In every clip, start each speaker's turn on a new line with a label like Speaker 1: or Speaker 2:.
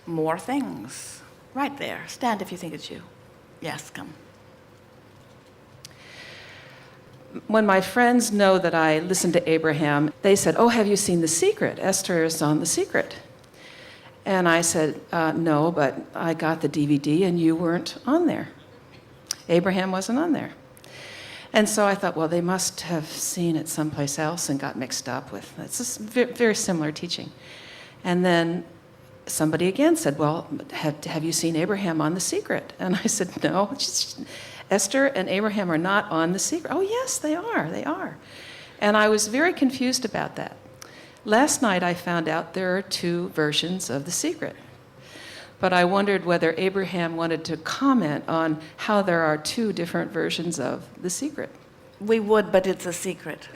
Speaker 1: more things. Right there. Stand if you think it's you. Yes, come.
Speaker 2: When my friends know that I listen to Abraham, they said, "Oh, have you seen The Secret? Esther is on The Secret." And I said, "No, but I got the DVD and you weren't on there. Abraham wasn't on there." And so I thought, well, they must have seen it someplace else and got mixed up with. It's just very similar teaching. And then somebody again said, "Well, have you seen Abraham on The Secret?" And I said, "No. Esther and Abraham are not on The Secret." "Oh, yes, they are. And I was very confused about that. Last night I found out there are two versions of The Secret. But I wondered whether Abraham wanted to comment on how there are two different versions of The Secret.
Speaker 1: We would, but it's a secret.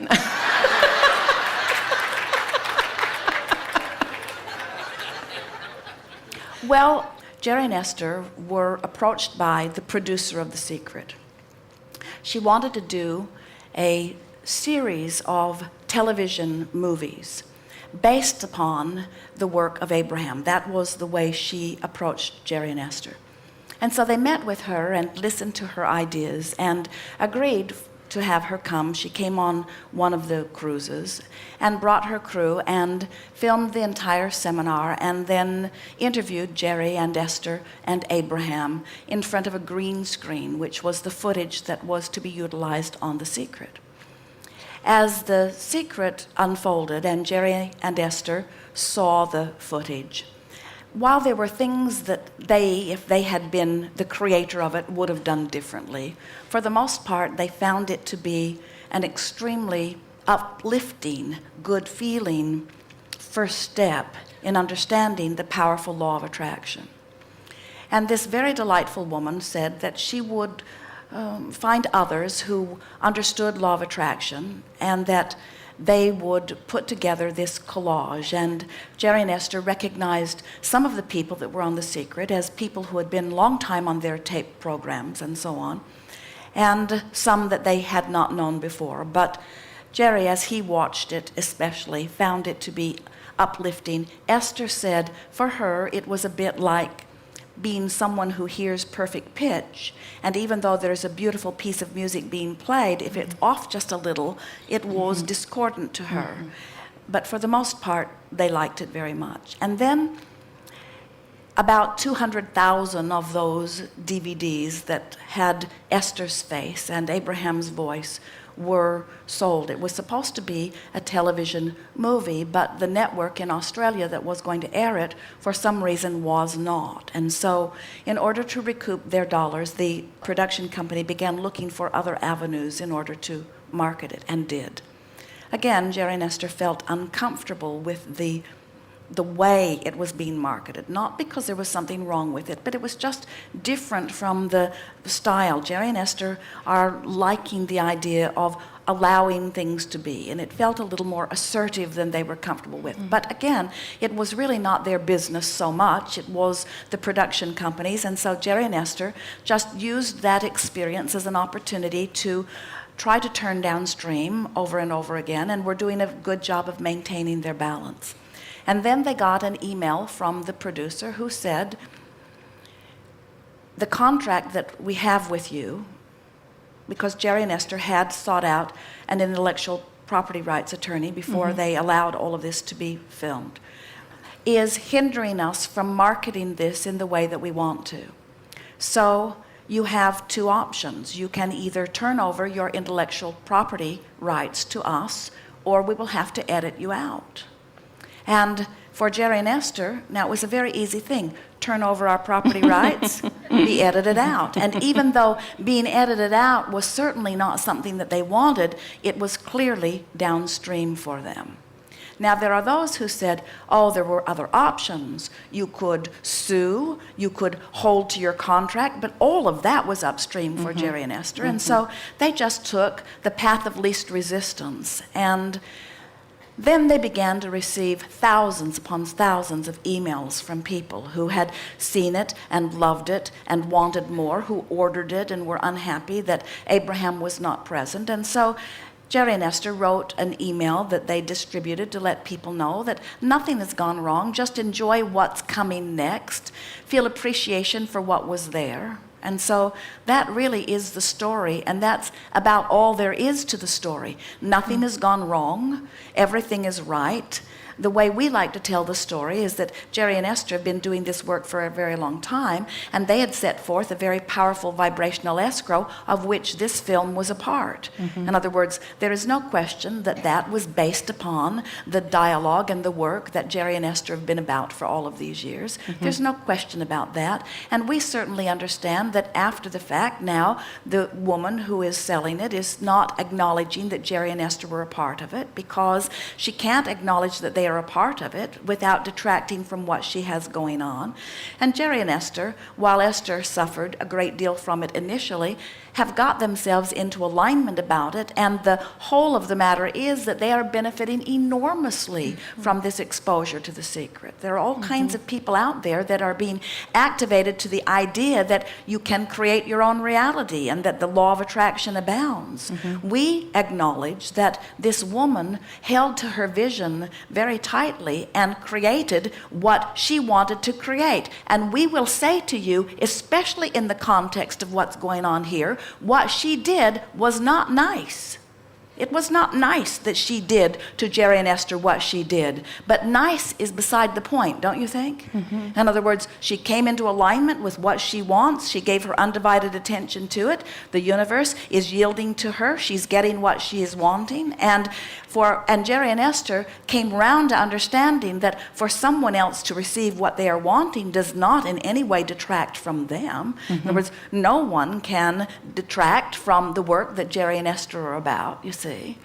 Speaker 1: Well, Jerry and Esther were approached by the producer of The Secret. She wanted to do a series of television movies based upon the work of Abraham. That was the way she approached Jerry and Esther. And so they met with her and listened to her ideas and agreed to have her come. She came on one of the cruises and brought her crew and filmed the entire seminar and then interviewed Jerry and Esther and Abraham in front of a green screen, which was the footage that was to be utilized on The Secret. As The Secret unfolded and Jerry and Esther saw the footage, while there were things that they, if they had been the creator of it, would have done differently, for the most part, they found it to be an extremely uplifting, good-feeling first step in understanding the powerful law of attraction. And this very delightful woman said that she would find others who understood law of attraction and that they would put together this collage. And Jerry and Esther recognized some of the people that were on The Secret as people who had been long time on their tape programs and so on, and some that they had not known before. But Jerry, as he watched it especially, found it to be uplifting. Esther said for her it was a bit like being someone who hears perfect pitch, and even though there's a beautiful piece of music being played, if it's off just a little, it was discordant to her. But for the most part, they liked it very much. And then about 200,000 of those DVDs that had Esther's face and Abraham's voice were sold. It was supposed to be a television movie, but the network in Australia that was going to air it, for some reason, was not. And so, in order to recoup their dollars, the production company began looking for other avenues in order to market it, and did. Again, Jerry and Esther felt uncomfortable with the way it was being marketed, not because there was something wrong with it, but it was just different from the style. Jerry and Esther are liking the idea of allowing things to be, and it felt a little more assertive than they were comfortable with. But again, it was really not their business so much, it was the production companies, and so Jerry and Esther just used that experience as an opportunity to try to turn downstream over and over again, and were doing a good job of maintaining their balance. And then they got an email from the producer who said, "The contract that we have with you," because Jerry and Esther had sought out an intellectual property rights attorney before they allowed all of this to be filmed, "is hindering us from marketing this in the way that we want to. So you have two options. You can either turn over your intellectual property rights to us, or we will have to edit you out." And for Jerry and Esther, now it was a very easy thing. Turn over our property rights, be edited out. And even though being edited out was certainly not something that they wanted, it was clearly downstream for them. Now, there are those who said, oh, there were other options. You could sue, you could hold to your contract, but all of that was upstream for Jerry and Esther. And so they just took the path of least resistance. And then they began to receive thousands upon thousands of emails from people who had seen it and loved it and wanted more, who ordered it and were unhappy that Abraham was not present. And so Jerry and Esther wrote an email that they distributed to let people know that nothing has gone wrong. Just enjoy what's coming next. Feel appreciation for what was there. And so that really is the story, and that's about all there is to the story. Nothing has gone wrong. Everything is right. The way we like to tell the story is that Jerry and Esther have been doing this work for a very long time, and they had set forth a very powerful vibrational escrow of which this film was a part. In other words, there is no question that that was based upon the dialogue and the work that Jerry and Esther have been about for all of these years. There's no question about that. And we certainly understand that after the fact now, the woman who is selling it is not acknowledging that Jerry and Esther were a part of it, because she can't acknowledge that they are a part of it without detracting from what she has going on. And Jerry and Esther, while Esther suffered a great deal from it initially, have got themselves into alignment about it, and the whole of the matter is that they are benefiting enormously from this exposure to the secret. There are all kinds of people out there that are being activated to the idea that you can create your own reality and that the law of attraction abounds. We acknowledge that this woman held to her vision very tightly and created what she wanted to create. And we will say to you, especially in the context of what's going on here, what she did was not nice. It was not nice that she did to Jerry and Esther what she did. But nice is beside the point, don't you think? In other words, she came into alignment with what she wants. She gave her undivided attention to it. The universe is yielding to her. She's getting what she is wanting. And Jerry and Esther came round to understanding that for someone else to receive what they are wanting does not in any way detract from them. In other words, no one can detract from the work that Jerry and Esther are about, you see.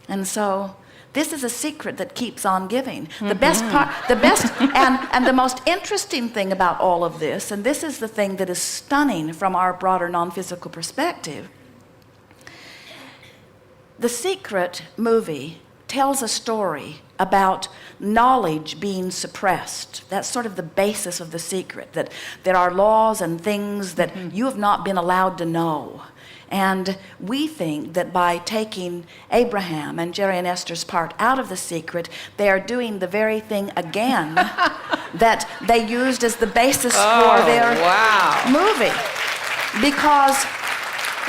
Speaker 1: And so this is a secret that keeps on giving. The best and the most interesting thing about all of this, and this is the thing that is stunning from our broader non-physical perspective, the Secret movie tells a story about knowledge being suppressed. That's sort of the basis of The Secret, that there are laws and things that you have not been allowed to know. And we think that by taking Abraham and Jerry and Esther's part out of The Secret, they are doing the very thing again that they used as the basis for their movie. Because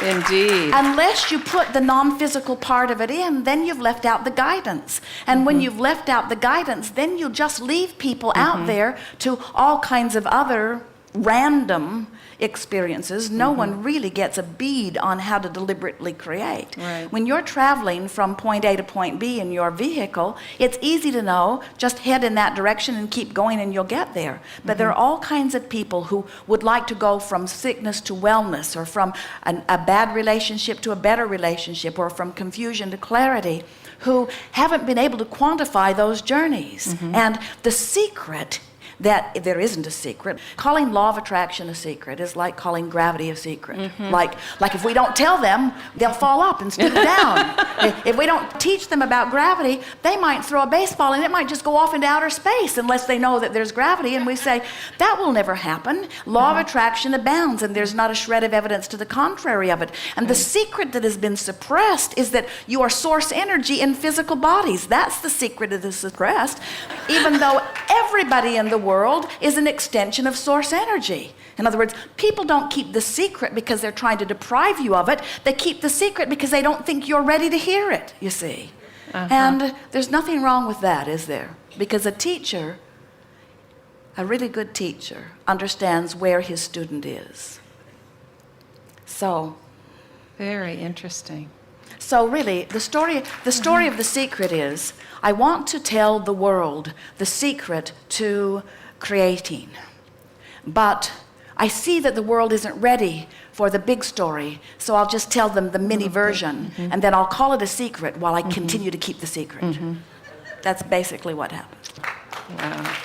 Speaker 2: indeed,
Speaker 1: unless you put the non-physical part of it in, then you've left out the guidance. And when you've left out the guidance, then you just leave people out there to all kinds of other random experiences. No one really gets a bead on how to deliberately create. When you're traveling from point A to point B in your vehicle, it's easy to know, just head in that direction and keep going and you'll get there. But there are all kinds of people who would like to go from sickness to wellness, or from a bad relationship to a better relationship, or from confusion to clarity, who haven't been able to quantify those journeys. And the secret, that there isn't a secret. Calling law of attraction a secret is like calling gravity a secret. Like if we don't tell them, they'll fall up instead of down. If we don't teach them about gravity, they might throw a baseball and it might just go off into outer space unless they know that there's gravity. And we say, that will never happen. Law of attraction abounds, and there's not a shred of evidence to the contrary of it. And the secret that has been suppressed is that you are source energy in physical bodies. That's the secret that is suppressed, even though everybody in the world is an extension of source energy. In other words, people don't keep the secret because they're trying to deprive you of it. They keep the secret because they don't think you're ready to hear it, you see. And there's nothing wrong with that, is there? Because a teacher, a really good teacher, understands where his student is. So,
Speaker 2: very interesting.
Speaker 1: So really, the story of The Secret is, I want to tell the world the secret to creating. But I see that the world isn't ready for the big story, so I'll just tell them the mini version, and then I'll call it a secret while I continue to keep the secret. That's basically what happened.
Speaker 2: Wow.